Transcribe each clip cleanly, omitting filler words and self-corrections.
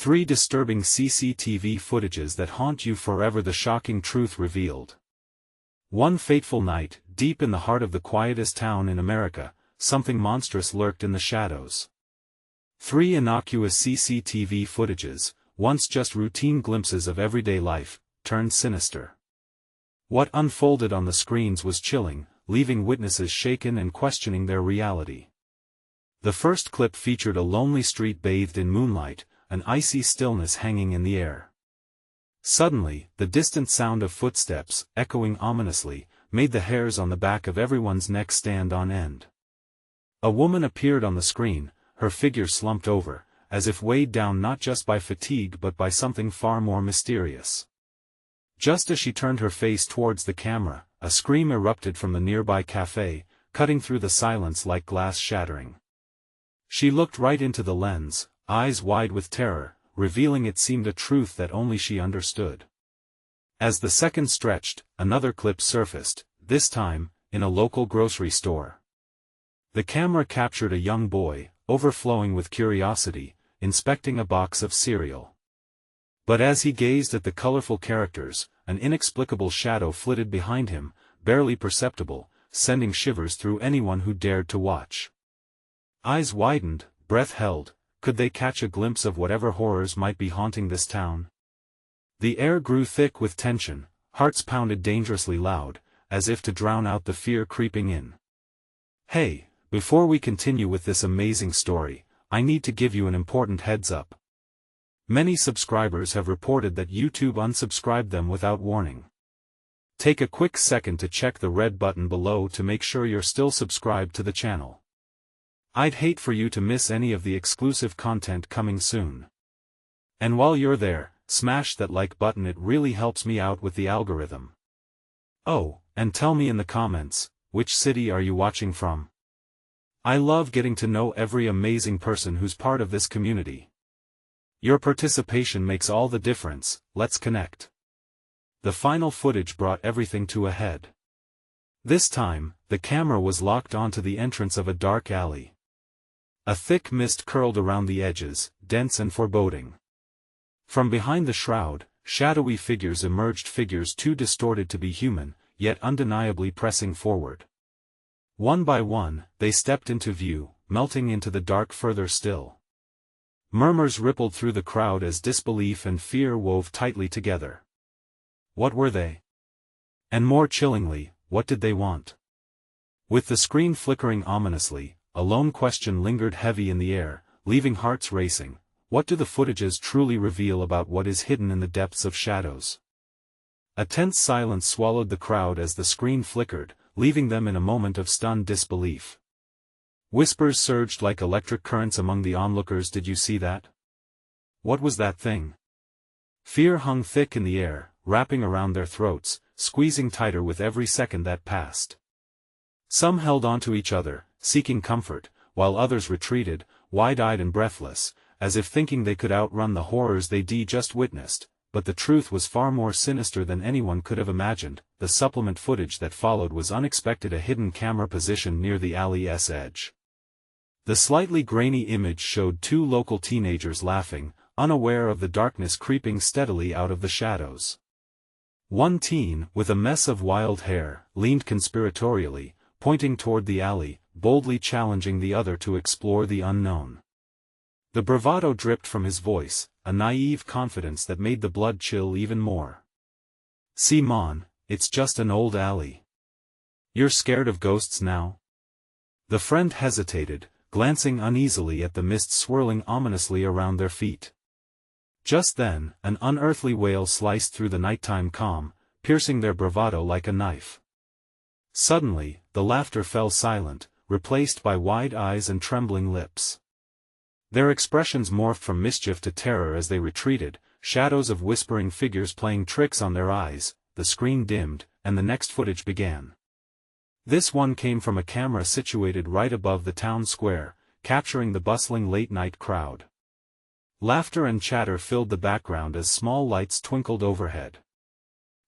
3 disturbing CCTV footages that haunt you forever. The shocking truth revealed. One fateful night, deep in the heart of the quietest town in America, something monstrous lurked in the shadows. 3 innocuous CCTV footages, once just routine glimpses of everyday life, turned sinister. What unfolded on the screens was chilling, leaving witnesses shaken and questioning their reality. The first clip featured a lonely street bathed in moonlight, an icy stillness hanging in the air. Suddenly, the distant sound of footsteps, echoing ominously, made the hairs on the back of everyone's neck stand on end. A woman appeared on the screen, her figure slumped over, as if weighed down not just by fatigue but by something far more mysterious. Just as she turned her face towards the camera, a scream erupted from the nearby cafe, cutting through the silence like glass shattering. She looked right into the lens, eyes wide with terror, revealing it seemed a truth that only she understood. As the seconds stretched, another clip surfaced, this time, in a local grocery store. The camera captured a young boy, overflowing with curiosity, inspecting a box of cereal. But as he gazed at the colorful characters, an inexplicable shadow flitted behind him, barely perceptible, sending shivers through anyone who dared to watch. Eyes widened, breath held. Could they catch a glimpse of whatever horrors might be haunting this town? The air grew thick with tension, hearts pounded dangerously loud, as if to drown out the fear creeping in. Hey, before we continue with this amazing story, I need to give you an important heads up. Many subscribers have reported that YouTube unsubscribed them without warning. Take a quick second to check the red button below to make sure you're still subscribed to the channel. I'd hate for you to miss any of the exclusive content coming soon. And while you're there, smash that like button, it really helps me out with the algorithm. Oh, and tell me in the comments, which city are you watching from? I love getting to know every amazing person who's part of this community. Your participation makes all the difference. Let's connect. The final footage brought everything to a head. This time, the camera was locked onto the entrance of a dark alley. A thick mist curled around the edges, dense and foreboding. From behind the shroud, shadowy figures emerged, figures too distorted to be human, yet undeniably pressing forward. One by one, they stepped into view, melting into the dark further still. Murmurs rippled through the crowd as disbelief and fear wove tightly together. What were they? And more chillingly, what did they want? With the screen flickering ominously, a lone question lingered heavy in the air, leaving hearts racing. What do the footages truly reveal about what is hidden in the depths of shadows? A tense silence swallowed the crowd as the screen flickered, leaving them in a moment of stunned disbelief. Whispers surged like electric currents among the onlookers. Did you see that? What was that thing? Fear hung thick in the air, wrapping around their throats, squeezing tighter with every second that passed. Some held onto each other, seeking comfort, while others retreated, wide-eyed and breathless, as if thinking they could outrun the horrors they just witnessed. But the truth was far more sinister than anyone could have imagined. The supplement footage that followed was unexpected, a hidden camera positioned near the alley's edge. The slightly grainy image showed 2 local teenagers laughing, unaware of the darkness creeping steadily out of the shadows. One teen, with a mess of wild hair, leaned conspiratorially, pointing toward the alley, boldly challenging the other to explore the unknown. The bravado dripped from his voice, a naive confidence that made the blood chill even more. "See, Mon, it's just an old alley. You're scared of ghosts now?" The friend hesitated, glancing uneasily at the mist swirling ominously around their feet. Just then, an unearthly wail sliced through the nighttime calm, piercing their bravado like a knife. Suddenly, the laughter fell silent, replaced by wide eyes and trembling lips. Their expressions morphed from mischief to terror as they retreated, shadows of whispering figures playing tricks on their eyes. The screen dimmed, and the next footage began. This one came from a camera situated right above the town square, capturing the bustling late-night crowd. Laughter and chatter filled the background as small lights twinkled overhead.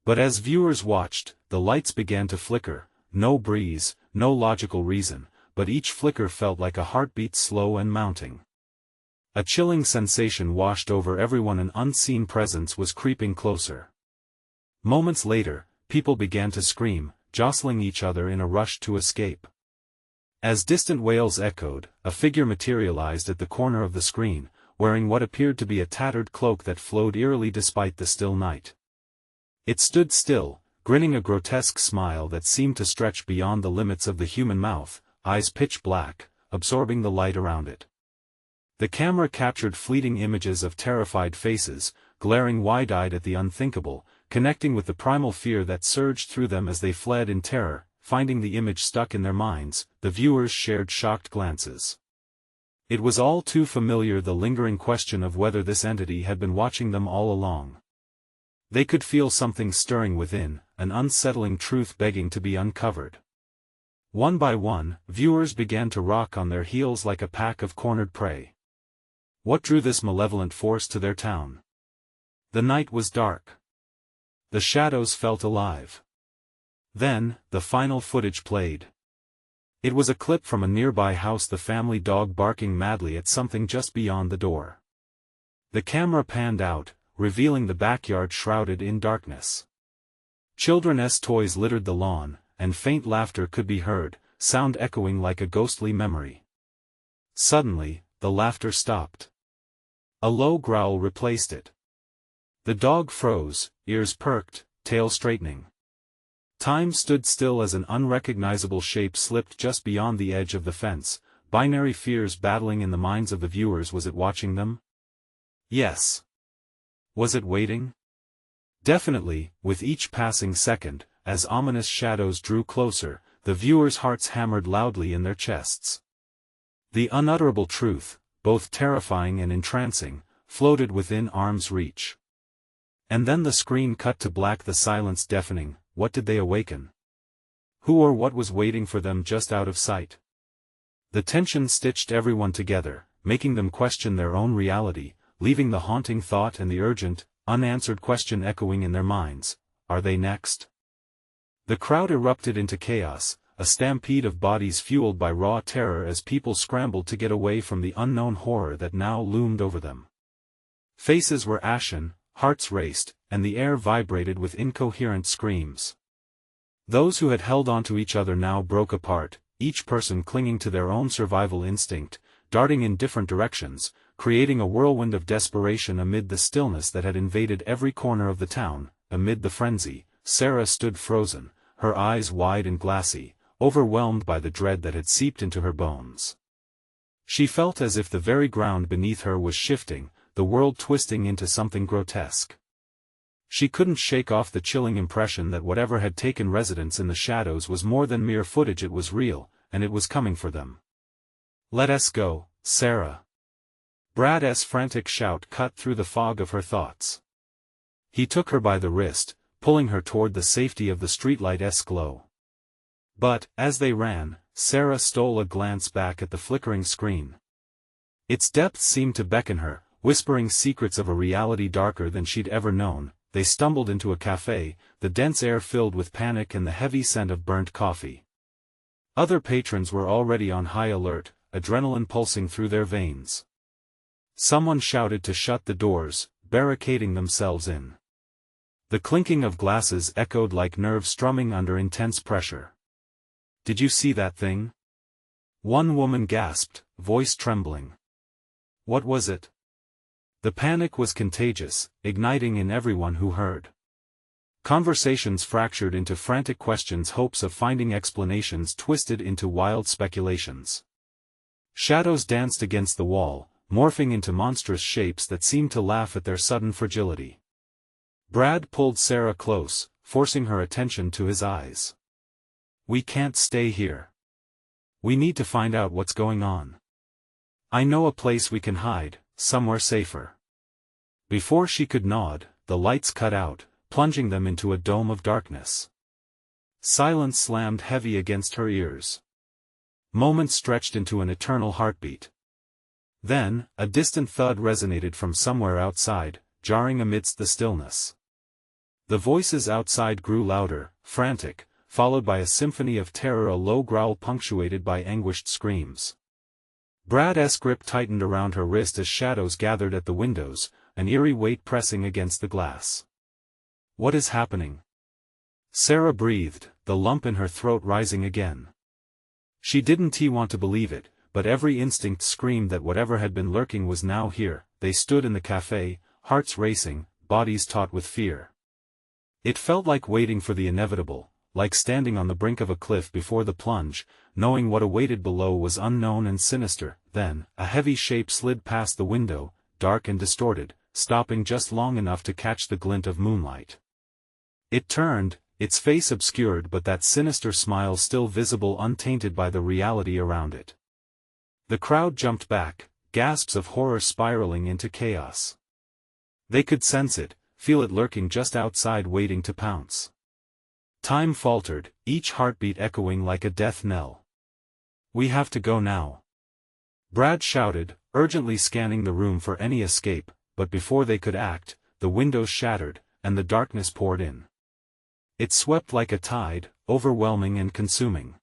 But as viewers watched, the lights began to flicker. No breeze, no logical reason, but each flicker felt like a heartbeat, slow and mounting. A chilling sensation washed over everyone. An unseen presence was creeping closer. Moments later, people began to scream, jostling each other in a rush to escape. As distant wails echoed, a figure materialized at the corner of the screen, wearing what appeared to be a tattered cloak that flowed eerily despite the still night. It stood still, grinning a grotesque smile that seemed to stretch beyond the limits of the human mouth, eyes pitch black, absorbing the light around it. The camera captured fleeting images of terrified faces, glaring wide-eyed at the unthinkable, connecting with the primal fear that surged through them as they fled in terror. Finding the image stuck in their minds, the viewers shared shocked glances. It was all too familiar, the lingering question of whether this entity had been watching them all along. They could feel something stirring within, an unsettling truth begging to be uncovered. One by one, viewers began to rock on their heels like a pack of cornered prey. What drew this malevolent force to their town? The night was dark. The shadows felt alive. Then, the final footage played. It was a clip from a nearby house, the family dog barking madly at something just beyond the door. The camera panned out, revealing the backyard shrouded in darkness. Children's toys littered the lawn, and faint laughter could be heard, sound echoing like a ghostly memory. Suddenly, the laughter stopped. A low growl replaced it. The dog froze, ears perked, tail straightening. Time stood still as an unrecognizable shape slipped just beyond the edge of the fence, binary fears battling in the minds of the viewers. Was it watching them? Yes. Was it waiting? Definitely. With each passing second, as ominous shadows drew closer, the viewers' hearts hammered loudly in their chests. The unutterable truth, both terrifying and entrancing, floated within arm's reach. And then the screen cut to black, the silence deafening. What did they awaken? Who or what was waiting for them just out of sight? The tension stitched everyone together, making them question their own reality, leaving the haunting thought and the urgent, unanswered question echoing in their minds. Are they next? The crowd erupted into chaos, a stampede of bodies fueled by raw terror as people scrambled to get away from the unknown horror that now loomed over them. Faces were ashen, hearts raced, and the air vibrated with incoherent screams. Those who had held onto each other now broke apart, each person clinging to their own survival instinct, darting in different directions, creating a whirlwind of desperation amid the stillness that had invaded every corner of the town. Amid the frenzy, Sarah stood frozen, her eyes wide and glassy, overwhelmed by the dread that had seeped into her bones. She felt as if the very ground beneath her was shifting, the world twisting into something grotesque. She couldn't shake off the chilling impression that whatever had taken residence in the shadows was more than mere footage. It was real, and it was coming for them. "Let us go, Sarah." Brad's frantic shout cut through the fog of her thoughts. He took her by the wrist, pulling her toward the safety of the streetlight's glow. But, as they ran, Sarah stole a glance back at the flickering screen. Its depths seemed to beckon her, whispering secrets of a reality darker than she'd ever known. They stumbled into a cafe, the dense air filled with panic and the heavy scent of burnt coffee. Other patrons were already on high alert, adrenaline pulsing through their veins. Someone shouted to shut the doors, barricading themselves in. The clinking of glasses echoed like nerves strumming under intense pressure. "Did you see that thing?" One woman gasped, voice trembling. "What was it?" The panic was contagious, igniting in everyone who heard. Conversations fractured into frantic questions, hopes of finding explanations twisted into wild speculations. Shadows danced against the wall, morphing into monstrous shapes that seemed to laugh at their sudden fragility. Brad pulled Sarah close, forcing her attention to his eyes. "We can't stay here. We need to find out what's going on. I know a place we can hide, somewhere safer." Before she could nod, the lights cut out, plunging them into a dome of darkness. Silence slammed heavy against her ears. Moments stretched into an eternal heartbeat. Then, a distant thud resonated from somewhere outside, jarring amidst the stillness. The voices outside grew louder, frantic, followed by a symphony of terror, a low growl punctuated by anguished screams. Brad's grip tightened around her wrist as shadows gathered at the windows, an eerie weight pressing against the glass. "What is happening?" Sarah breathed, the lump in her throat rising again. She didn't want to believe it, but every instinct screamed that whatever had been lurking was now here. They stood in the cafe, hearts racing, bodies taut with fear. It felt like waiting for the inevitable, like standing on the brink of a cliff before the plunge, knowing what awaited below was unknown and sinister. Then, a heavy shape slid past the window, dark and distorted, stopping just long enough to catch the glint of moonlight. It turned, its face obscured but that sinister smile still visible untainted by the reality around it. The crowd jumped back, gasps of horror spiraling into chaos. They could sense it, feel it lurking just outside waiting to pounce. Time faltered, each heartbeat echoing like a death knell. "We have to go now," Brad shouted, urgently scanning the room for any escape, but before they could act, the windows shattered, and the darkness poured in. It swept like a tide, overwhelming and consuming.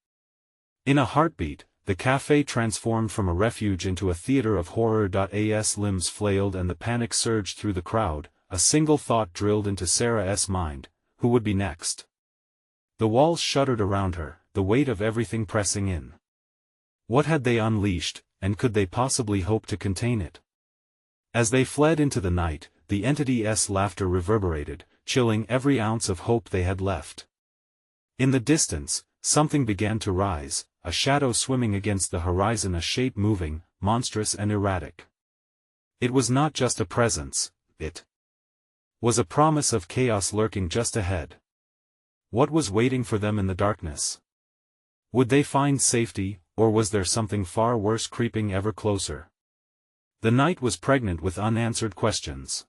In a heartbeat, the cafe transformed from a refuge into a theater of horror. As limbs flailed and the panic surged through the crowd, a single thought drilled into Sarah's mind: who would be next? The walls shuddered around her, the weight of everything pressing in. What had they unleashed, and could they possibly hope to contain it? As they fled into the night, the entity's laughter reverberated, chilling every ounce of hope they had left. In the distance, something began to rise, a shadow swimming against the horizon, a shape moving, monstrous and erratic. It was not just a presence, it was a promise of chaos lurking just ahead. What was waiting for them in the darkness? Would they find safety, or was there something far worse creeping ever closer? The night was pregnant with unanswered questions.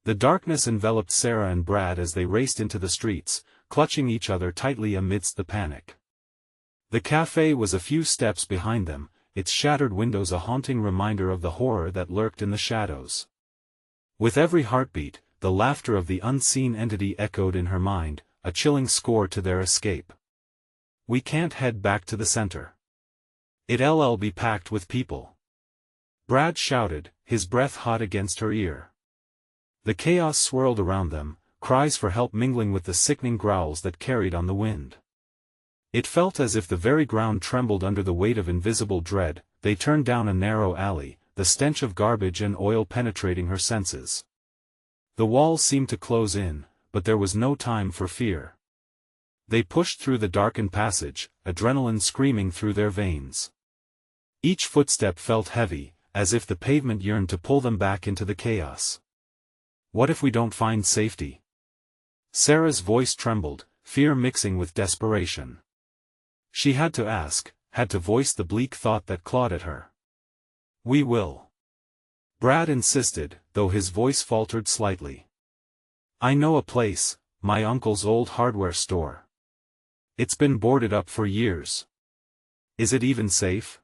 The darkness enveloped Sarah and Brad as they raced into the streets, clutching each other tightly amidst the panic. The cafe was a few steps behind them, its shattered windows a haunting reminder of the horror that lurked in the shadows. With every heartbeat, the laughter of the unseen entity echoed in her mind, a chilling score to their escape. "We can't head back to the center. It'll be packed with people," Brad shouted, his breath hot against her ear. The chaos swirled around them, cries for help mingling with the sickening growls that carried on the wind. It felt as if the very ground trembled under the weight of invisible dread. They turned down a narrow alley, the stench of garbage and oil penetrating her senses. The walls seemed to close in, but there was no time for fear. They pushed through the darkened passage, adrenaline screaming through their veins. Each footstep felt heavy, as if the pavement yearned to pull them back into the chaos. "What if we don't find safety?" Sarah's voice trembled, fear mixing with desperation. She had to ask, had to voice the bleak thought that clawed at her. "We will," Brad insisted, though his voice faltered slightly. "I know a place, my uncle's old hardware store. It's been boarded up for years. Is it even safe?"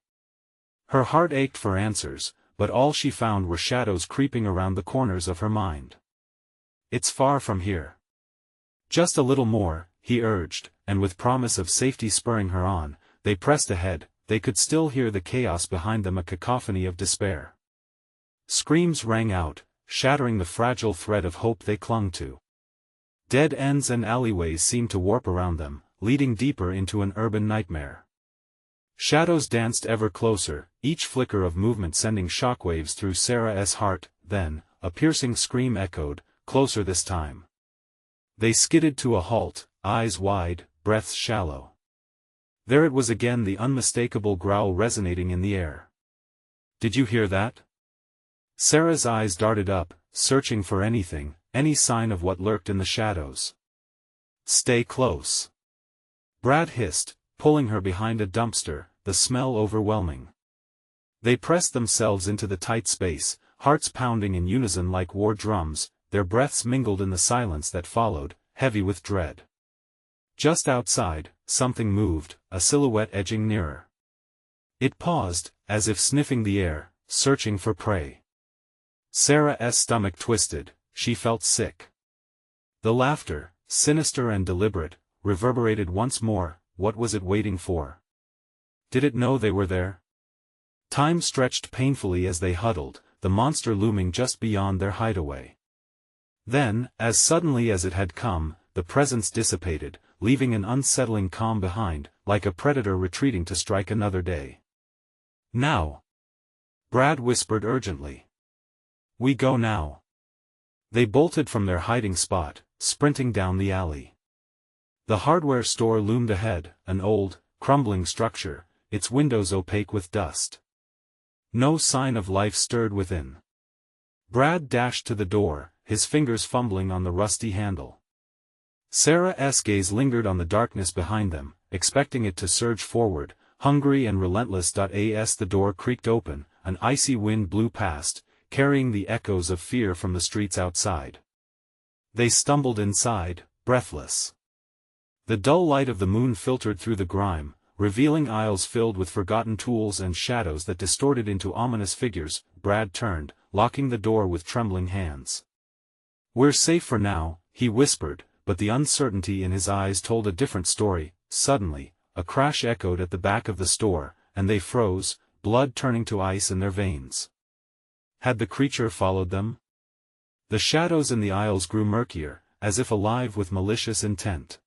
Her heart ached for answers, but all she found were shadows creeping around the corners of her mind. "It's far from here. Just a little more," he urged, and with promise of safety spurring her on, they pressed ahead. They could still hear the chaos behind them, a cacophony of despair. Screams rang out, shattering the fragile thread of hope they clung to. Dead ends and alleyways seemed to warp around them, leading deeper into an urban nightmare. Shadows danced ever closer, each flicker of movement sending shockwaves through Sarah's heart. Then, a piercing scream echoed, closer this time. They skidded to a halt, eyes wide, breaths shallow. There it was again, the unmistakable growl resonating in the air. "Did you hear that?" Sarah's eyes darted up, searching for anything, any sign of what lurked in the shadows. "Stay close," Brad hissed, pulling her behind a dumpster, the smell overwhelming. They pressed themselves into the tight space, hearts pounding in unison like war drums. Their breaths mingled in the silence that followed, heavy with dread. Just outside, something moved, a silhouette edging nearer. It paused, as if sniffing the air, searching for prey. Sarah's stomach twisted, she felt sick. The laughter, sinister and deliberate, reverberated once more. What was it waiting for? Did it know they were there? Time stretched painfully as they huddled, the monster looming just beyond their hideaway. Then, as suddenly as it had come, the presence dissipated, leaving an unsettling calm behind, like a predator retreating to strike another day. "Now!" Brad whispered urgently. "We go now." They bolted from their hiding spot, sprinting down the alley. The hardware store loomed ahead, an old, crumbling structure, its windows opaque with dust. No sign of life stirred within. Brad dashed to the door, his fingers fumbling on the rusty handle. Sarah's gaze lingered on the darkness behind them, expecting it to surge forward, hungry and relentless. As the door creaked open, an icy wind blew past, carrying the echoes of fear from the streets outside. They stumbled inside, breathless. The dull light of the moon filtered through the grime, revealing aisles filled with forgotten tools and shadows that distorted into ominous figures. Brad turned, locking the door with trembling hands. "We're safe for now," he whispered, but the uncertainty in his eyes told a different story. Suddenly, a crash echoed at the back of the store, and they froze, blood turning to ice in their veins. Had the creature followed them? The shadows in the aisles grew murkier, as if alive with malicious intent.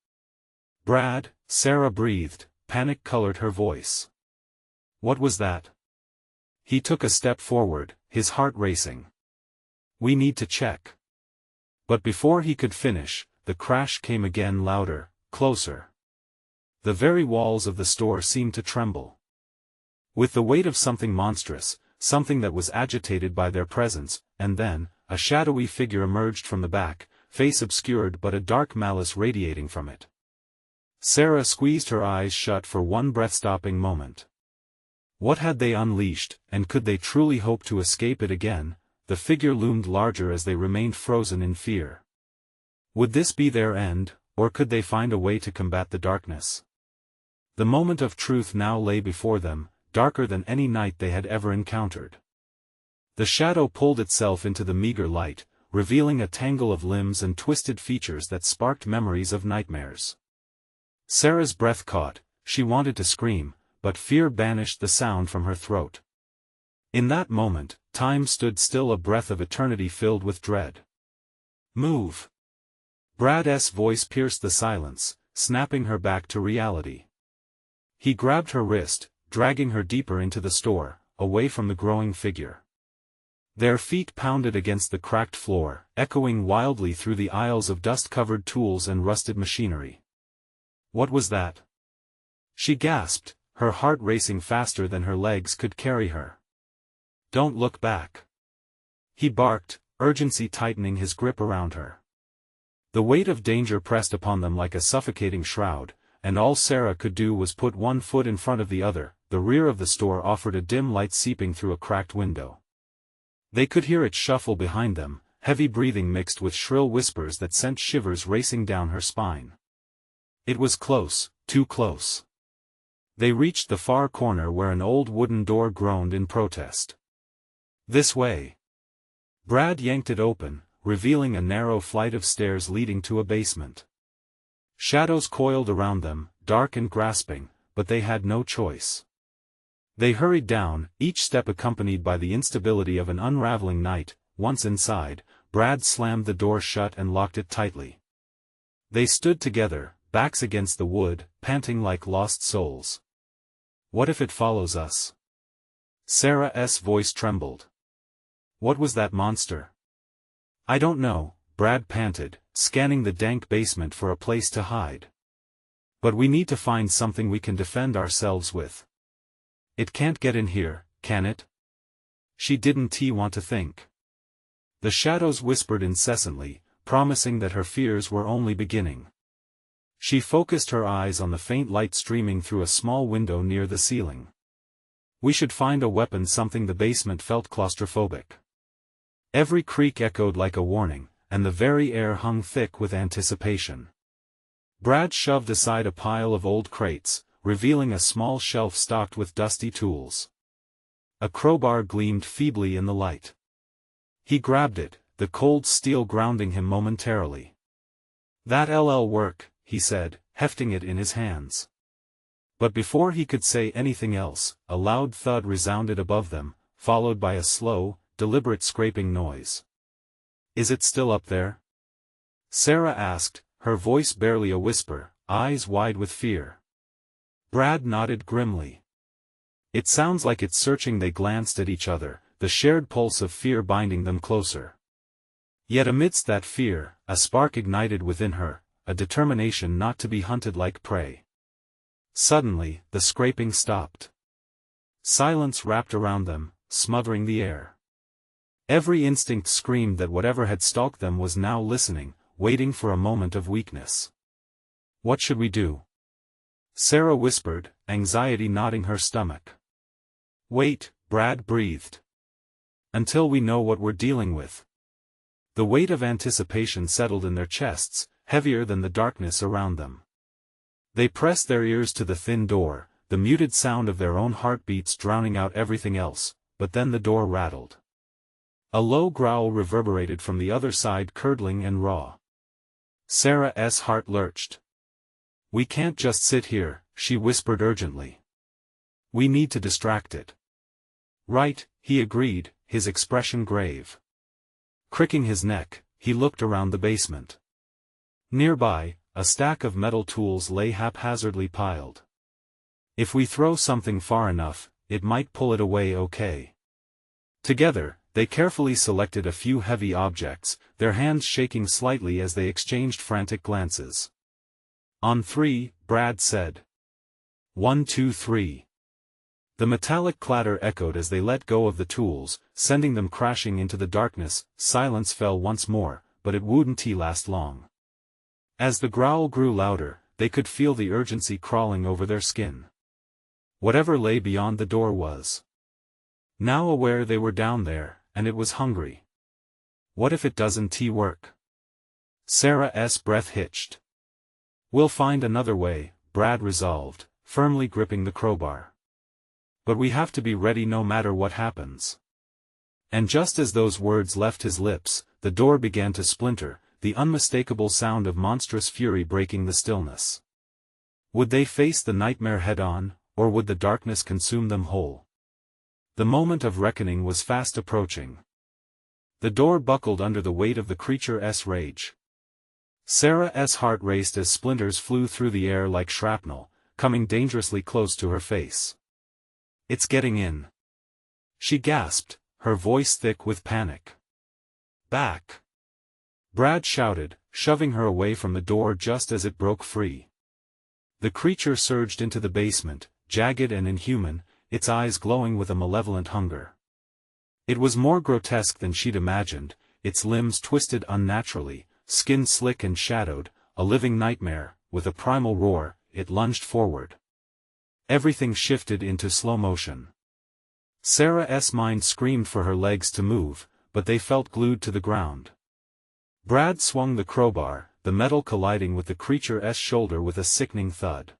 "Brad," Sarah breathed, panic colored her voice. "What was that?" He took a step forward, his heart racing. "We need to check." But before he could finish, the crash came again, louder, closer. The very walls of the store seemed to tremble. With the weight of something monstrous, something that was agitated by their presence, and then, a shadowy figure emerged from the back, face obscured but a dark malice radiating from it. Sarah squeezed her eyes shut for one breath-stopping moment. What had they unleashed, and could they truly hope to escape it again? The figure loomed larger as they remained frozen in fear. Would this be their end, or could they find a way to combat the darkness? The moment of truth now lay before them, darker than any night they had ever encountered. The shadow pulled itself into the meager light, revealing a tangle of limbs and twisted features that sparked memories of nightmares. Sarah's breath caught, she wanted to scream, but fear banished the sound from her throat. In that moment, time stood still, a breath of eternity filled with dread. "Move!" Brad's voice pierced the silence, snapping her back to reality. He grabbed her wrist, dragging her deeper into the store, away from the growing figure. Their feet pounded against the cracked floor, echoing wildly through the aisles of dust-covered tools and rusted machinery. "What was that?" She gasped, her heart racing faster than her legs could carry her. "Don't look back," he barked, urgency tightening his grip around her. The weight of danger pressed upon them like a suffocating shroud, and all Sarah could do was put one foot in front of the other. The rear of the store offered a dim light seeping through a cracked window. They could hear it shuffle behind them, heavy breathing mixed with shrill whispers that sent shivers racing down her spine. It was close, too close. They reached the far corner where an old wooden door groaned in protest. "This way." Brad yanked it open, revealing a narrow flight of stairs leading to a basement. Shadows coiled around them, dark and grasping, but they had no choice. They hurried down, each step accompanied by the instability of an unraveling night. Once inside, Brad slammed the door shut and locked it tightly. They stood together, backs against the wood, panting like lost souls. "What if it follows us?" Sarah's voice trembled. "What was that monster?" "I don't know," Brad panted, scanning the dank basement for a place to hide. "But we need to find something we can defend ourselves with. It can't get in here, can it?" She didn't want to think. The shadows whispered incessantly, promising that her fears were only beginning. She focused her eyes on the faint light streaming through a small window near the ceiling. "We should find a weapon." Something. The basement felt claustrophobic. Every creak echoed like a warning, and the very air hung thick with anticipation. Brad shoved aside a pile of old crates, revealing a small shelf stocked with dusty tools. A crowbar gleamed feebly in the light. He grabbed it, the cold steel grounding him momentarily. "That'll work," he said, hefting it in his hands. But before he could say anything else, a loud thud resounded above them, followed by a slow, deliberate scraping noise. "Is it still up there?" Sarah asked, her voice barely a whisper, eyes wide with fear. Brad nodded grimly. "It sounds like it's searching." They glanced at each other, the shared pulse of fear binding them closer. Yet amidst that fear, a spark ignited within her, a determination not to be hunted like prey. Suddenly, the scraping stopped. Silence wrapped around them, smothering the air. Every instinct screamed that whatever had stalked them was now listening, waiting for a moment of weakness. "What should we do?" Sarah whispered, anxiety knotting her stomach. "Wait," Brad breathed. "Until we know what we're dealing with." The weight of anticipation settled in their chests, heavier than the darkness around them. They pressed their ears to the thin door, the muted sound of their own heartbeats drowning out everything else, but then the door rattled. A low growl reverberated from the other side, curdling and raw. Sarah's heart lurched. "We can't just sit here," she whispered urgently. "We need to distract it." "Right," he agreed, his expression grave. Cricking his neck, he looked around the basement. Nearby, a stack of metal tools lay haphazardly piled. "If we throw something far enough, it might pull it away okay." Together, they carefully selected a few heavy objects, their hands shaking slightly as they exchanged frantic glances. "On three," Brad said. "1, 2, 3. The metallic clatter echoed as they let go of the tools, sending them crashing into the darkness. Silence fell once more, but it wouldn't last long. As the growl grew louder, they could feel the urgency crawling over their skin. Whatever lay beyond the door was now aware they were down there, and it was hungry. "What if it doesn't work?" Sarah's breath hitched. "We'll find another way," Brad resolved, firmly gripping the crowbar. "But we have to be ready no matter what happens." And just as those words left his lips, the door began to splinter, the unmistakable sound of monstrous fury breaking the stillness. Would they face the nightmare head-on, or would the darkness consume them whole? The moment of reckoning was fast approaching. The door buckled under the weight of the creature's rage. Sarah's heart raced as splinters flew through the air like shrapnel, coming dangerously close to her face. "It's getting in," she gasped, her voice thick with panic. "Back!" Brad shouted, shoving her away from the door just as it broke free. The creature surged into the basement, jagged and inhuman, its eyes glowing with a malevolent hunger. It was more grotesque than she'd imagined, its limbs twisted unnaturally, skin slick and shadowed, a living nightmare. With a primal roar, it lunged forward. Everything shifted into slow motion. Sarah's mind screamed for her legs to move, but they felt glued to the ground. Brad swung the crowbar, the metal colliding with the creature's shoulder with a sickening thud.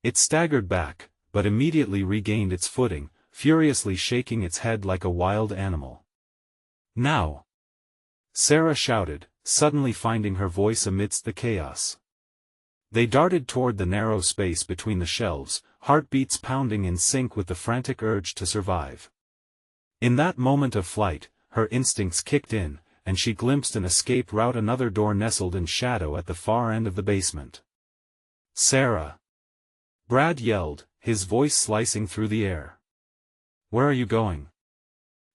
It staggered back, but immediately regained its footing, furiously shaking its head like a wild animal. "Now!" Sarah shouted, suddenly finding her voice amidst the chaos. They darted toward the narrow space between the shelves, heartbeats pounding in sync with the frantic urge to survive. In that moment of flight, her instincts kicked in, and she glimpsed an escape route. Another door nestled in shadow at the far end of the basement. "Sarah!" Brad yelled, his voice slicing through the air. "Where are you going?"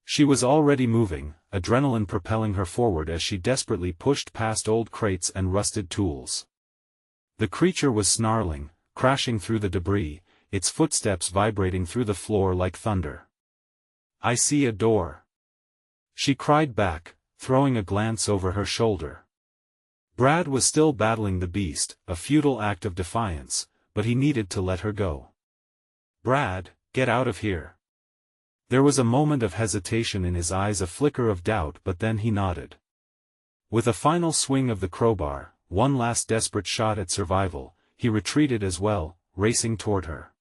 She was already moving, adrenaline propelling her forward as she desperately pushed past old crates and rusted tools. The creature was snarling, crashing through the debris, its footsteps vibrating through the floor like thunder. "I see a door," she cried back, throwing a glance over her shoulder. Brad was still battling the beast, a futile act of defiance, but he needed to let her go. "Brad, get out of here." There was a moment of hesitation in his eyes, a flicker of doubt, but then he nodded. With a final swing of the crowbar, one last desperate shot at survival, he retreated as well, racing toward her.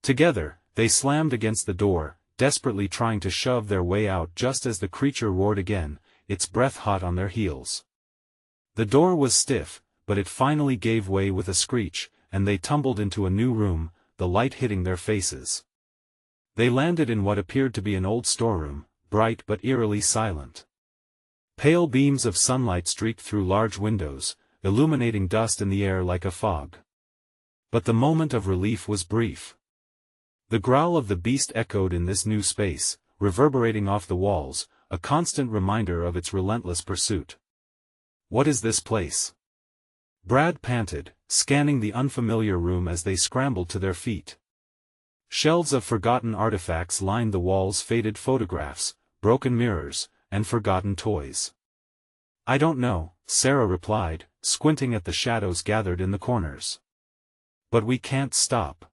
Together, they slammed against the door, desperately trying to shove their way out just as the creature roared again, its breath hot on their heels. The door was stiff, but it finally gave way with a screech, and they tumbled into a new room, the light hitting their faces. They landed in what appeared to be an old storeroom, bright but eerily silent. Pale beams of sunlight streaked through large windows, illuminating dust in the air like a fog. But the moment of relief was brief. The growl of the beast echoed in this new space, reverberating off the walls, a constant reminder of its relentless pursuit. "What is this place?" Brad panted, scanning the unfamiliar room as they scrambled to their feet. Shelves of forgotten artifacts lined the walls, faded photographs, broken mirrors, and forgotten toys. "I don't know," Sarah replied, squinting at the shadows gathered in the corners. "But we can't stop."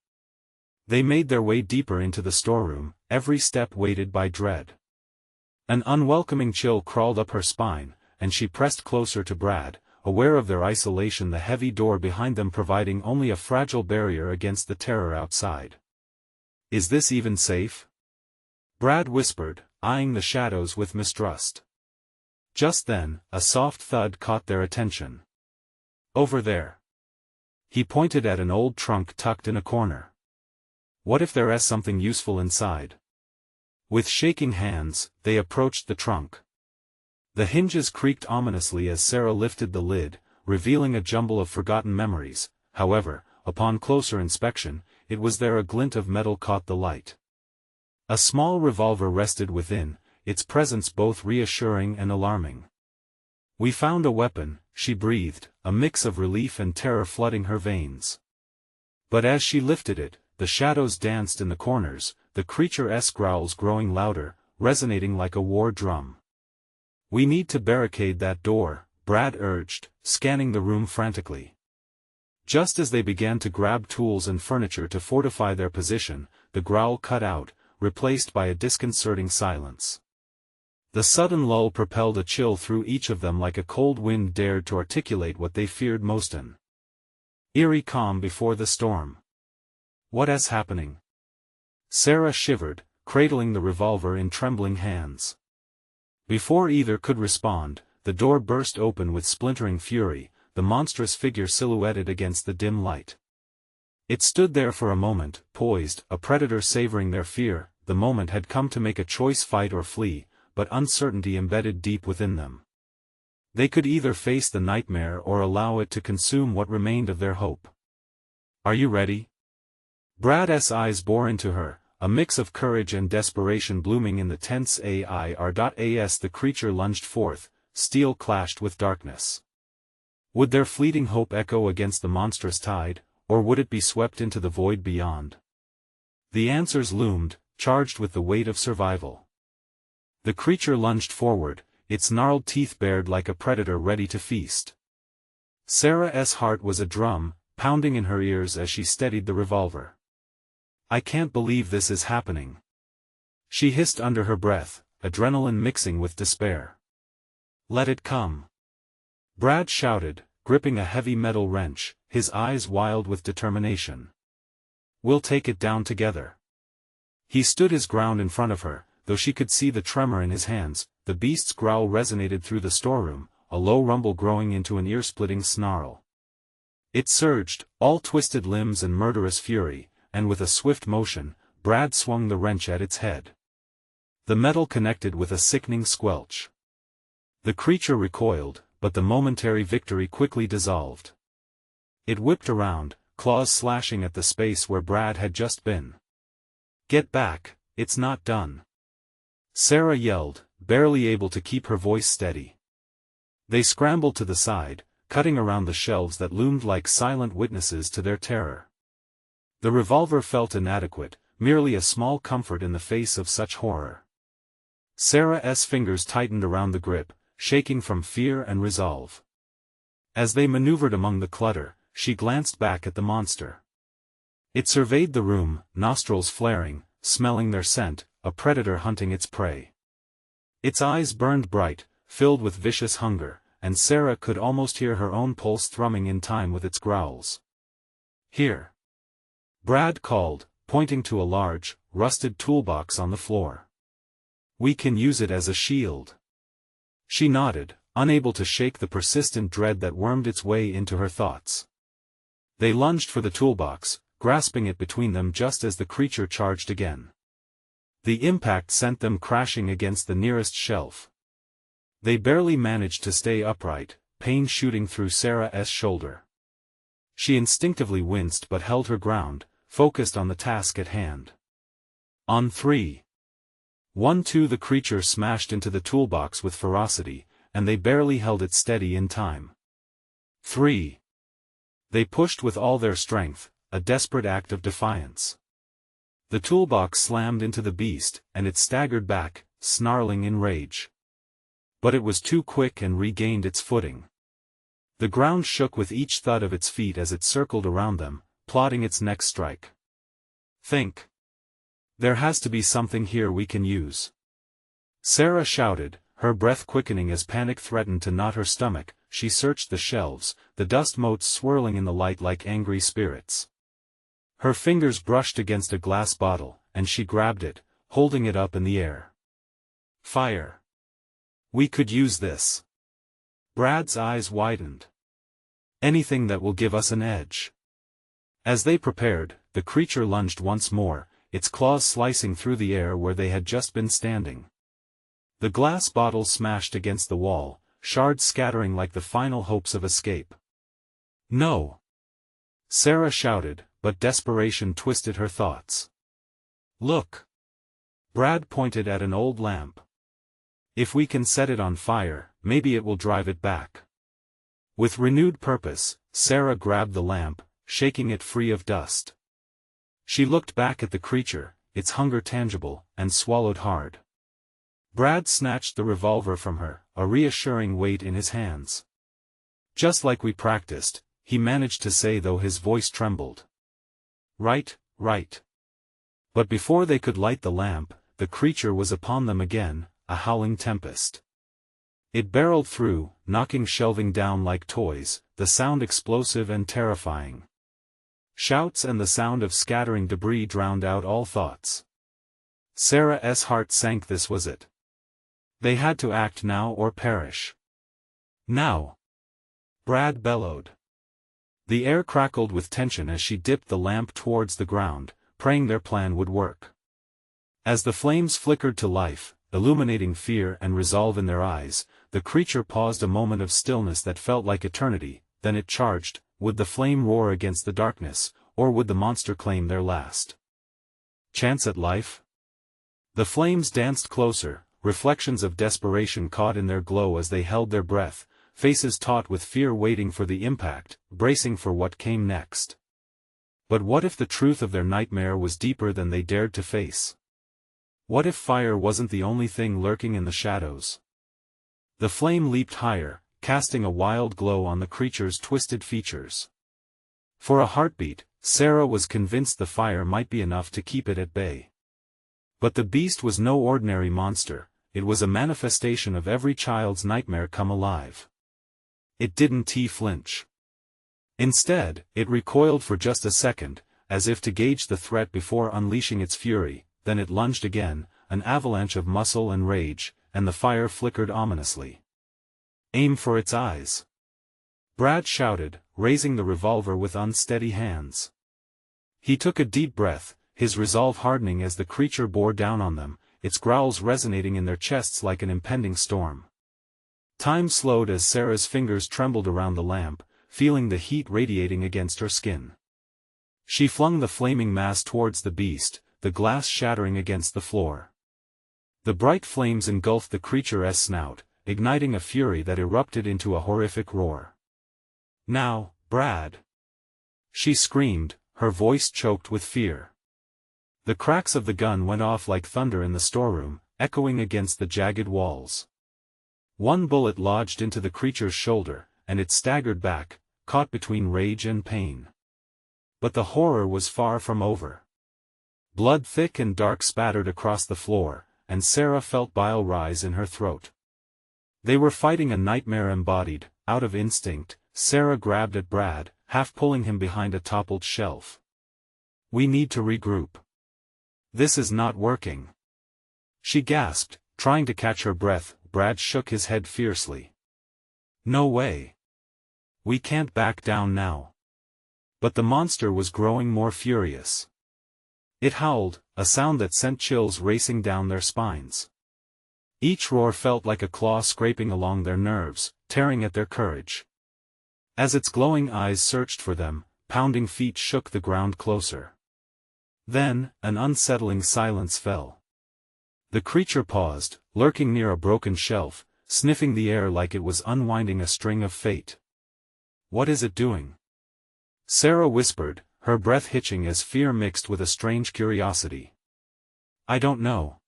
They made their way deeper into the storeroom, every step weighted by dread. An unwelcoming chill crawled up her spine, and she pressed closer to Brad, aware of their isolation, the heavy door behind them providing only a fragile barrier against the terror outside. "Is this even safe?" Brad whispered, eyeing the shadows with mistrust. Just then, a soft thud caught their attention. "Over there." He pointed at an old trunk tucked in a corner. "What if there is something useful inside?" With shaking hands, they approached the trunk. The hinges creaked ominously as Sarah lifted the lid, revealing a jumble of forgotten memories. However, upon closer inspection, it was there a glint of metal caught the light. A small revolver rested within, its presence both reassuring and alarming. "We found a weapon," she breathed, a mix of relief and terror flooding her veins. But as she lifted it, the shadows danced in the corners, the creature's growls growing louder, resonating like a war drum. "We need to barricade that door," Brad urged, scanning the room frantically. Just as they began to grab tools and furniture to fortify their position, the growl cut out, replaced by a disconcerting silence. The sudden lull propelled a chill through each of them like a cold wind dared to articulate what they feared most: an eerie calm before the storm. "What is happening?" Sarah shivered, cradling the revolver in trembling hands. Before either could respond, the door burst open with splintering fury, the monstrous figure silhouetted against the dim light. It stood there for a moment, poised, a predator savoring their fear. The moment had come to make a choice: fight or flee, but uncertainty embedded deep within them. They could either face the nightmare or allow it to consume what remained of their hope. "Are you ready?" Brad's eyes bore into her, a mix of courage and desperation blooming in the tense air. The creature lunged forth, steel clashed with darkness. Would their fleeting hope echo against the monstrous tide, or would it be swept into the void beyond? The answers loomed, charged with the weight of survival. The creature lunged forward, its gnarled teeth bared like a predator ready to feast. Sarah's heart was a drum, pounding in her ears as she steadied the revolver. "I can't believe this is happening," she hissed under her breath, adrenaline mixing with despair. "Let it come," Brad shouted, gripping a heavy metal wrench, his eyes wild with determination. "We'll take it down together." He stood his ground in front of her, though she could see the tremor in his hands. The beast's growl resonated through the storeroom, a low rumble growing into an ear-splitting snarl. It surged, all twisted limbs and murderous fury, and with a swift motion, Brad swung the wrench at its head. The metal connected with a sickening squelch. The creature recoiled, but the momentary victory quickly dissolved. It whipped around, claws slashing at the space where Brad had just been. "Get back, it's not done," Sarah yelled, barely able to keep her voice steady. They scrambled to the side, cutting around the shelves that loomed like silent witnesses to their terror. The revolver felt inadequate, merely a small comfort in the face of such horror. Sarah's fingers tightened around the grip, shaking from fear and resolve. As they maneuvered among the clutter, she glanced back at the monster. It surveyed the room, nostrils flaring, smelling their scent, a predator hunting its prey. Its eyes burned bright, filled with vicious hunger, and Sarah could almost hear her own pulse thrumming in time with its growls. "Here," Brad called, pointing to a large, rusted toolbox on the floor. "We can use it as a shield." She nodded, unable to shake the persistent dread that wormed its way into her thoughts. They lunged for the toolbox, grasping it between them just as the creature charged again. The impact sent them crashing against the nearest shelf. They barely managed to stay upright, pain shooting through Sarah's shoulder. She instinctively winced but held her ground, focused on the task at hand. On 3. 1, 2 the creature smashed into the toolbox with ferocity, and they barely held it steady in time. 3. They pushed with all their strength, a desperate act of defiance. The toolbox slammed into the beast, and it staggered back, snarling in rage. But it was too quick and regained its footing. The ground shook with each thud of its feet as it circled around them, plotting its next strike. Think. There has to be something here we can use. Sarah shouted, her breath quickening as panic threatened to knot her stomach. She searched the shelves, the dust motes swirling in the light like angry spirits. Her fingers brushed against a glass bottle, and she grabbed it, holding it up in the air. Fire. We could use this. Brad's eyes widened. Anything that will give us an edge. As they prepared, the creature lunged once more, its claws slicing through the air where they had just been standing. The glass bottle smashed against the wall, shards scattering like the final hopes of escape. No! Sarah shouted, but desperation twisted her thoughts. Look! Brad pointed at an old lamp. If we can set it on fire, maybe it will drive it back. With renewed purpose, Sarah grabbed the lamp, shaking it free of dust. She looked back at the creature, its hunger tangible, and swallowed hard. Brad snatched the revolver from her, a reassuring weight in his hands. Just like we practiced, he managed to say though his voice trembled. Right, right. But before they could light the lamp, the creature was upon them again, a howling tempest. It barreled through, knocking shelving down like toys, the sound explosive and terrifying. Shouts and the sound of scattering debris drowned out all thoughts. Sarah's heart sank. This was it. They had to act now or perish. Now! Brad bellowed. The air crackled with tension as she dipped the lamp towards the ground, praying their plan would work. As the flames flickered to life, illuminating fear and resolve in their eyes, the creature paused a moment of stillness that felt like eternity, then it charged. Would the flame roar against the darkness, or would the monster claim their last chance at life? The flames danced closer, reflections of desperation caught in their glow as they held their breath, faces taut with fear waiting for the impact, bracing for what came next. But what if the truth of their nightmare was deeper than they dared to face? What if fire wasn't the only thing lurking in the shadows? The flame leaped higher, casting a wild glow on the creature's twisted features. For a heartbeat, Sarah was convinced the fire might be enough to keep it at bay. But the beast was no ordinary monster, it was a manifestation of every child's nightmare come alive. It didn't flinch. Instead, it recoiled for just a second, as if to gauge the threat before unleashing its fury, then it lunged again, an avalanche of muscle and rage, and the fire flickered ominously. Aim for its eyes. Brad shouted, raising the revolver with unsteady hands. He took a deep breath, his resolve hardening as the creature bore down on them, its growls resonating in their chests like an impending storm. Time slowed as Sarah's fingers trembled around the lamp, feeling the heat radiating against her skin. She flung the flaming mass towards the beast, the glass shattering against the floor. The bright flames engulfed the creature's snout, igniting a fury that erupted into a horrific roar. Now, Brad! She screamed, her voice choked with fear. The cracks of the gun went off like thunder in the storeroom, echoing against the jagged walls. One bullet lodged into the creature's shoulder, and it staggered back, caught between rage and pain. But the horror was far from over. Blood thick and dark spattered across the floor, and Sarah felt bile rise in her throat. They were fighting a nightmare embodied. Out of instinct, Sarah grabbed at Brad, half pulling him behind a toppled shelf. We need to regroup. This is not working. She gasped, trying to catch her breath. Brad shook his head fiercely. No way. We can't back down now. But the monster was growing more furious. It howled, a sound that sent chills racing down their spines. Each roar felt like a claw scraping along their nerves, tearing at their courage. As its glowing eyes searched for them, pounding feet shook the ground closer. Then, an unsettling silence fell. The creature paused, lurking near a broken shelf, sniffing the air like it was unwinding a string of fate. "What is it doing?" Sarah whispered, her breath hitching as fear mixed with a strange curiosity. "I don't know."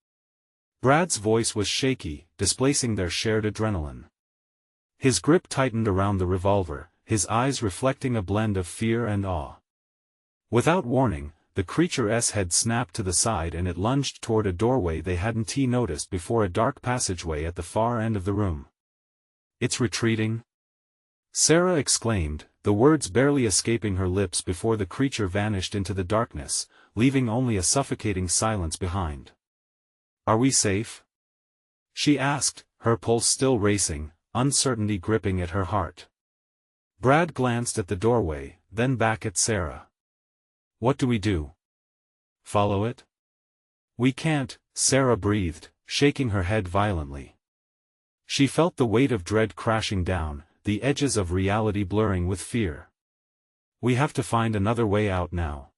Brad's voice was shaky, displacing their shared adrenaline. His grip tightened around the revolver, his eyes reflecting a blend of fear and awe. Without warning, the creature's head snapped to the side and it lunged toward a doorway they hadn't noticed before, a dark passageway at the far end of the room. "It's retreating?" Sarah exclaimed, the words barely escaping her lips before the creature vanished into the darkness, leaving only a suffocating silence behind. "Are we safe?" she asked, her pulse still racing, uncertainty gripping at her heart. Brad glanced at the doorway, then back at Sarah. "What do we do? Follow it?" "We can't," Sarah breathed, shaking her head violently. She felt the weight of dread crashing down, the edges of reality blurring with fear. "We have to find another way out now."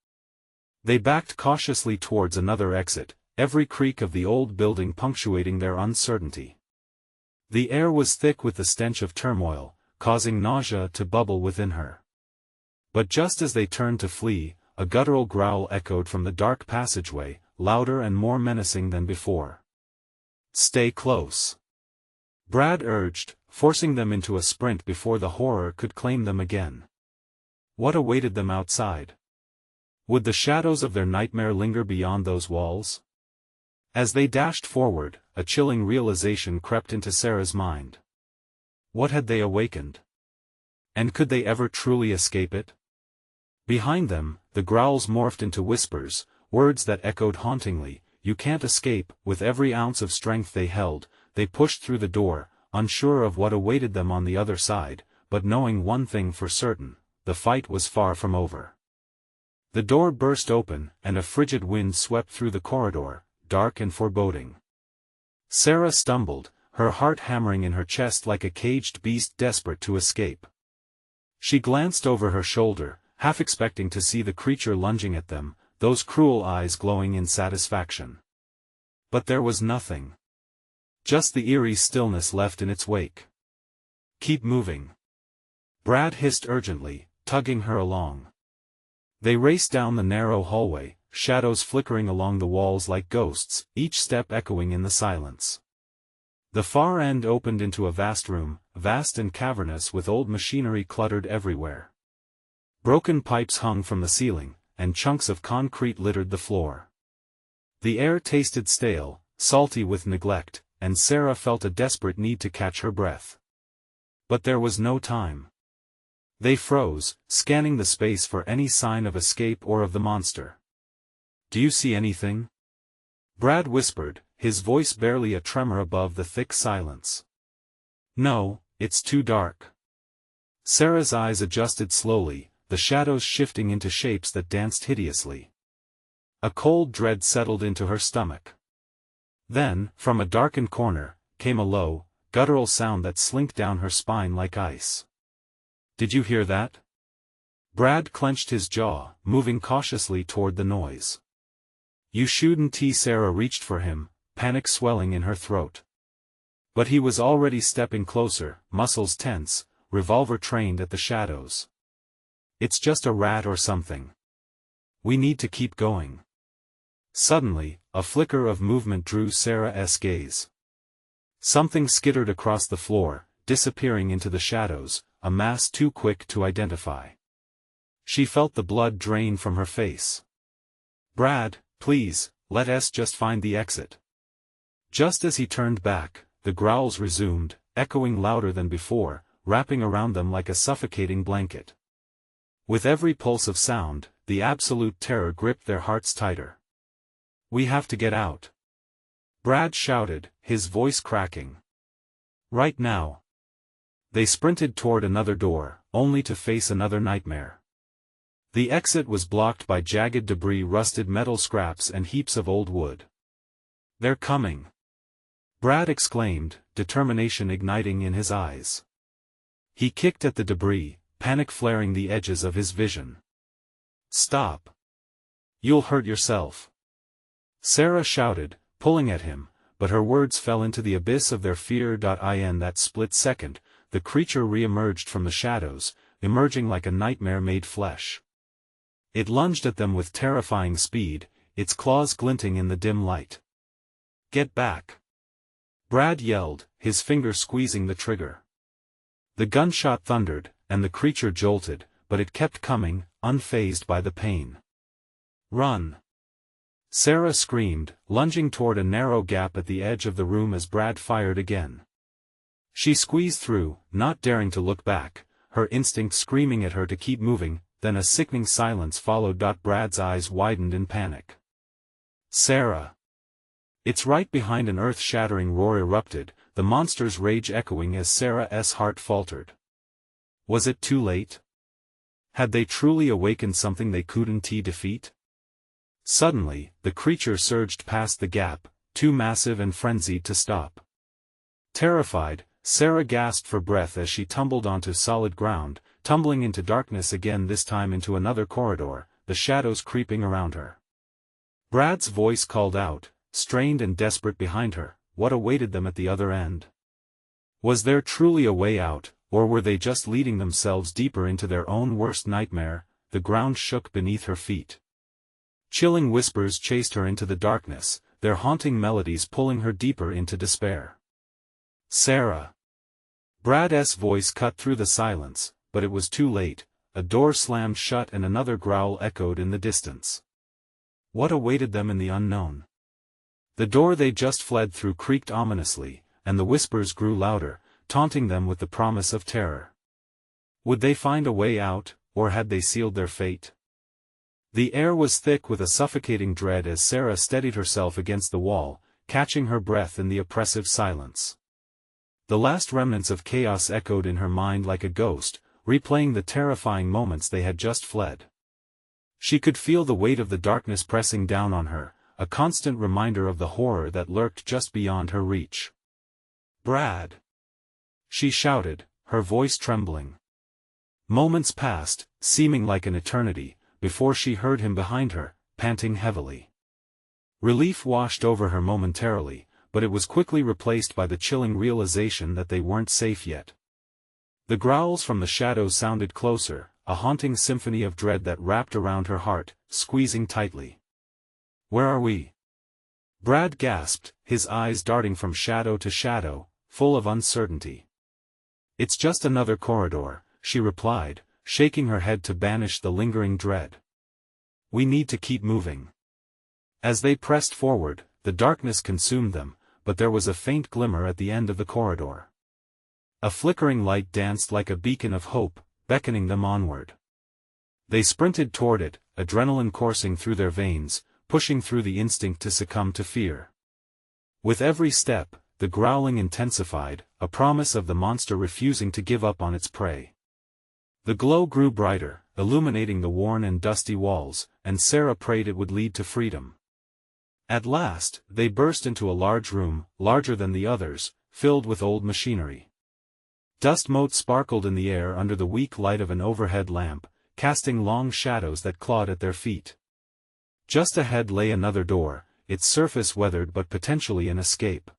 They backed cautiously towards another exit, every creak of the old building punctuating their uncertainty. The air was thick with the stench of turmoil, causing nausea to bubble within her. But just as they turned to flee, a guttural growl echoed from the dark passageway, louder and more menacing than before. "Stay close," Brad urged, forcing them into a sprint before the horror could claim them again. What awaited them outside? Would the shadows of their nightmare linger beyond those walls? As they dashed forward, a chilling realization crept into Sarah's mind. What had they awakened? And could they ever truly escape it? Behind them, the growls morphed into whispers, words that echoed hauntingly, "You can't escape." With every ounce of strength they held, they pushed through the door, unsure of what awaited them on the other side, but knowing one thing for certain: the fight was far from over. The door burst open, and a frigid wind swept through the corridor, dark and foreboding. Sarah stumbled, her heart hammering in her chest like a caged beast desperate to escape. She glanced over her shoulder, half expecting to see the creature lunging at them, those cruel eyes glowing in satisfaction. But there was nothing. Just the eerie stillness left in its wake. "Keep moving," Brad hissed urgently, tugging her along. They raced down the narrow hallway, shadows flickering along the walls like ghosts, each step echoing in the silence. The far end opened into a vast room, vast and cavernous, with old machinery cluttered everywhere. Broken pipes hung from the ceiling, and chunks of concrete littered the floor. The air tasted stale, salty with neglect, and Sarah felt a desperate need to catch her breath. But there was no time. They froze, scanning the space for any sign of escape or of the monster. "Do you see anything?" Brad whispered, his voice barely a tremor above the thick silence. "No, it's too dark." Sarah's eyes adjusted slowly, the shadows shifting into shapes that danced hideously. A cold dread settled into her stomach. Then, from a darkened corner, came a low, guttural sound that slinked down her spine like ice. "Did you hear that?" Brad clenched his jaw, moving cautiously toward the noise. "You shouldn't." Sarah reached for him, panic swelling in her throat. But he was already stepping closer, muscles tense, revolver trained at the shadows. "It's just a rat or something. We need to keep going." Suddenly, a flicker of movement drew Sarah's gaze. Something skittered across the floor, disappearing into the shadows, a mass too quick to identify. She felt the blood drain from her face. "Brad, please, let us just find the exit." Just as he turned back, the growls resumed, echoing louder than before, wrapping around them like a suffocating blanket. With every pulse of sound, the absolute terror gripped their hearts tighter. "We have to get out," Brad shouted, his voice cracking. "Right now." They sprinted toward another door, only to face another nightmare. The exit was blocked by jagged debris, rusted metal scraps and heaps of old wood. "They're coming!" Brad exclaimed, determination igniting in his eyes. He kicked at the debris, panic flaring the edges of his vision. "Stop! You'll hurt yourself!" Sarah shouted, pulling at him, but her words fell into the abyss of their fear. In that split second, the creature re-emerged from the shadows, emerging like a nightmare made flesh. It lunged at them with terrifying speed, its claws glinting in the dim light. "Get back!" Brad yelled, his finger squeezing the trigger. The gunshot thundered, and the creature jolted, but it kept coming, unfazed by the pain. "Run!" Sarah screamed, lunging toward a narrow gap at the edge of the room as Brad fired again. She squeezed through, not daring to look back, her instinct screaming at her to keep moving. Then a sickening silence followed. Brad's eyes widened in panic. "Sarah!" It's right behind. An earth-shattering roar erupted, the monster's rage echoing as Sarah's heart faltered. Was it too late? Had they truly awakened something they couldn't defeat? Suddenly, the creature surged past the gap, too massive and frenzied to stop. Terrified, Sarah gasped for breath as she tumbled onto solid ground, tumbling into darkness again, this time into another corridor, the shadows creeping around her. Brad's voice called out, strained and desperate behind her, what awaited them at the other end? Was there truly a way out, or were they just leading themselves deeper into their own worst nightmare? The ground shook beneath her feet. Chilling whispers chased her into the darkness, their haunting melodies pulling her deeper into despair. "Sarah!" Brad's voice cut through the silence, but it was too late. A door slammed shut and another growl echoed in the distance. What awaited them in the unknown? The door they just fled through creaked ominously, and the whispers grew louder, taunting them with the promise of terror. Would they find a way out, or had they sealed their fate? The air was thick with a suffocating dread as Sarah steadied herself against the wall, catching her breath in the oppressive silence. The last remnants of chaos echoed in her mind like a ghost, replaying the terrifying moments they had just fled. She could feel the weight of the darkness pressing down on her, a constant reminder of the horror that lurked just beyond her reach. "Brad!" she shouted, her voice trembling. Moments passed, seeming like an eternity, before she heard him behind her, panting heavily. Relief washed over her momentarily, but it was quickly replaced by the chilling realization that they weren't safe yet. The growls from the shadows sounded closer, a haunting symphony of dread that wrapped around her heart, squeezing tightly. "Where are we?" Brad gasped, his eyes darting from shadow to shadow, full of uncertainty. "It's just another corridor," she replied, shaking her head to banish the lingering dread. "We need to keep moving." As they pressed forward, the darkness consumed them, but there was a faint glimmer at the end of the corridor. A flickering light danced like a beacon of hope, beckoning them onward. They sprinted toward it, adrenaline coursing through their veins, pushing through the instinct to succumb to fear. With every step, the growling intensified, a promise of the monster refusing to give up on its prey. The glow grew brighter, illuminating the worn and dusty walls, and Sarah prayed it would lead to freedom. At last, they burst into a large room, larger than the others, filled with old machinery. Dust motes sparkled in the air under the weak light of an overhead lamp, casting long shadows that clawed at their feet. Just ahead lay another door, its surface weathered but potentially an escape.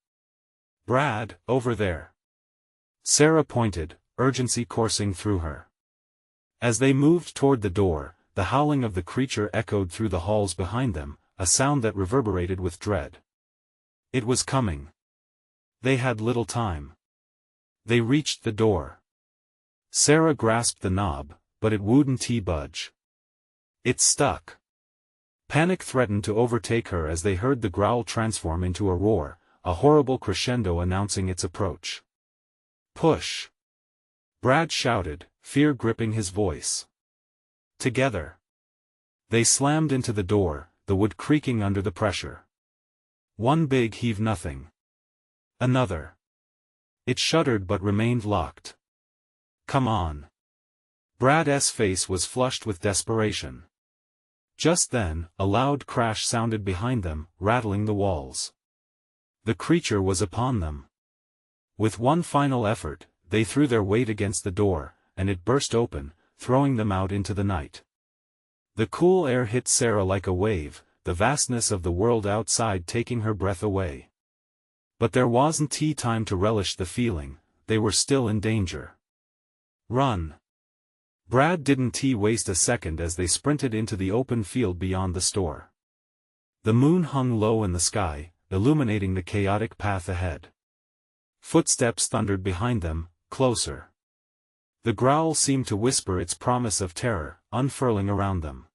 "Brad, over there!" Sarah pointed, urgency coursing through her. As they moved toward the door, the howling of the creature echoed through the halls behind them, a sound that reverberated with dread. It was coming. They had little time. They reached the door. Sarah grasped the knob, but it wouldn't budge. It stuck. Panic threatened to overtake her as they heard the growl transform into a roar, a horrible crescendo announcing its approach. "Push!" Brad shouted, fear gripping his voice. Together. They slammed into the door, the wood creaking under the pressure. One big heave, nothing. Another. It shuddered but remained locked. "Come on." Brad's face was flushed with desperation. Just then, a loud crash sounded behind them, rattling the walls. The creature was upon them. With one final effort, they threw their weight against the door, and it burst open, throwing them out into the night. The cool air hit Sarah like a wave, the vastness of the world outside taking her breath away. But there wasn't time to relish the feeling, they were still in danger. Run! Brad didn't waste a second as they sprinted into the open field beyond the store. The moon hung low in the sky, illuminating the chaotic path ahead. Footsteps thundered behind them, closer. The growl seemed to whisper its promise of terror, unfurling around them.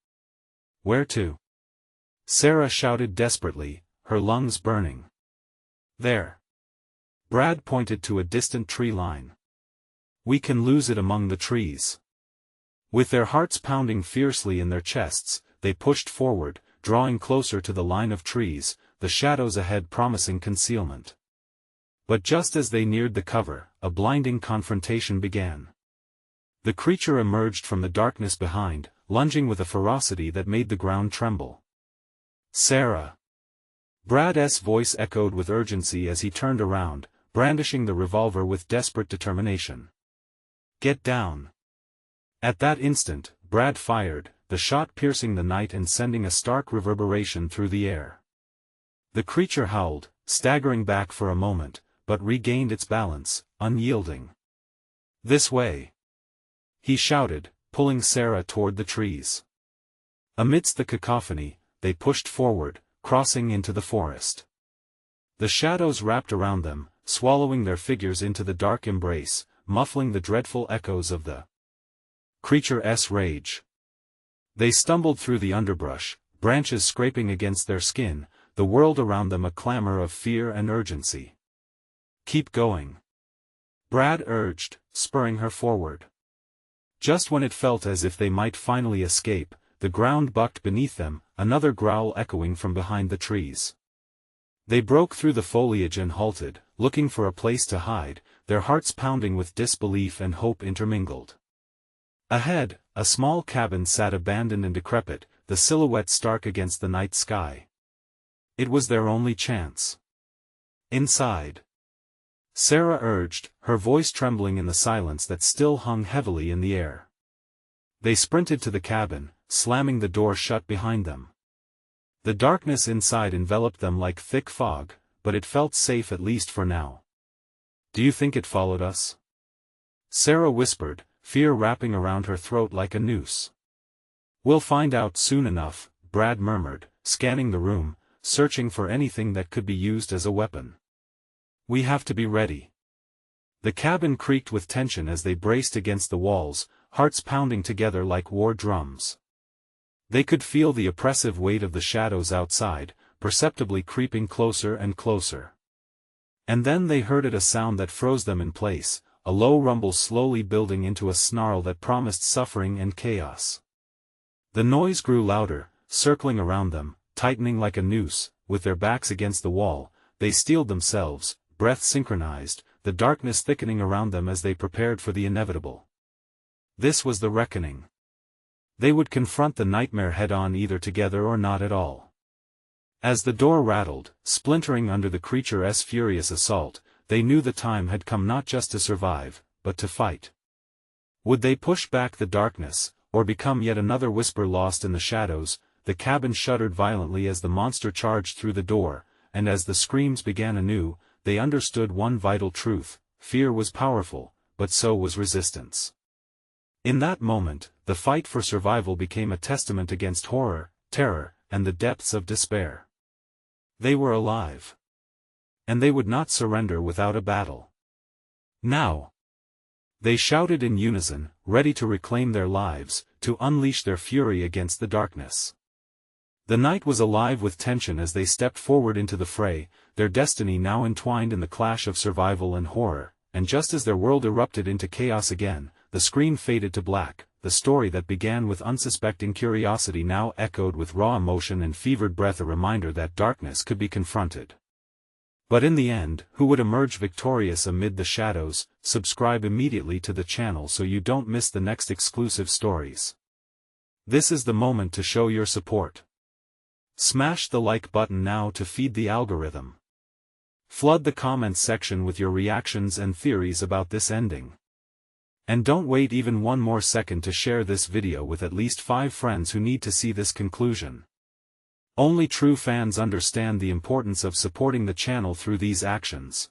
Where to? Sarah shouted desperately, her lungs burning. There. Brad pointed to a distant tree line. We can lose it among the trees. With their hearts pounding fiercely in their chests, they pushed forward, drawing closer to the line of trees, the shadows ahead promising concealment. But just as they neared the cover, a blinding confrontation began. The creature emerged from the darkness behind, lunging with a ferocity that made the ground tremble. Sarah! Brad's voice echoed with urgency as he turned around, brandishing the revolver with desperate determination. Get down! At that instant, Brad fired, the shot piercing the night and sending a stark reverberation through the air. The creature howled, staggering back for a moment, but regained its balance, unyielding. This way! He shouted, pulling Sarah toward the trees. Amidst the cacophony, they pushed forward, crossing into the forest. The shadows wrapped around them, swallowing their figures into the dark embrace, muffling the dreadful echoes of the creature's rage. They stumbled through the underbrush, branches scraping against their skin, the world around them a clamor of fear and urgency. Keep going! Brad urged, spurring her forward. Just when it felt as if they might finally escape, the ground bucked beneath them, another growl echoing from behind the trees. They broke through the foliage and halted, looking for a place to hide, their hearts pounding with disbelief and hope intermingled. Ahead, a small cabin sat abandoned and decrepit, the silhouette stark against the night sky. It was their only chance. Inside! Sarah urged, her voice trembling in the silence that still hung heavily in the air. They sprinted to the cabin, slamming the door shut behind them. The darkness inside enveloped them like thick fog, but it felt safe at least for now. Do you think it followed us? Sarah whispered, fear wrapping around her throat like a noose. We'll find out soon enough, Brad murmured, scanning the room, searching for anything that could be used as a weapon. We have to be ready. The cabin creaked with tension as they braced against the walls, hearts pounding together like war drums. They could feel the oppressive weight of the shadows outside, perceptibly creeping closer and closer. And then they heard a sound that froze them in place, a low rumble slowly building into a snarl that promised suffering and chaos. The noise grew louder, circling around them, tightening like a noose. With their backs against the wall, they steeled themselves, breath synchronized, the darkness thickening around them as they prepared for the inevitable. This was the reckoning. They would confront the nightmare head-on, either together or not at all. As the door rattled, splintering under the creature's furious assault, they knew the time had come not just to survive, but to fight. Would they push back the darkness, or become yet another whisper lost in the shadows? The cabin shuddered violently as the monster charged through the door, and as the screams began anew, they understood one vital truth: fear was powerful, but so was resistance. In that moment, the fight for survival became a testament against horror, terror, and the depths of despair. They were alive. And they would not surrender without a battle. Now! They shouted in unison, ready to reclaim their lives, to unleash their fury against the darkness. The night was alive with tension as they stepped forward into the fray, their destiny now entwined in the clash of survival and horror, and just as their world erupted into chaos again, the screen faded to black. The story that began with unsuspecting curiosity now echoed with raw emotion and fevered breath, a reminder that darkness could be confronted. But in the end, who would emerge victorious amid the shadows? subscribe immediately to the channel so you don't miss the next exclusive stories. This is the moment to show your support. Smash the like button now to feed the algorithm. Flood the comments section with your reactions and theories about this ending. And don't wait even one more second to share this video with at least 5 friends who need to see this conclusion. Only true fans understand the importance of supporting the channel through these actions.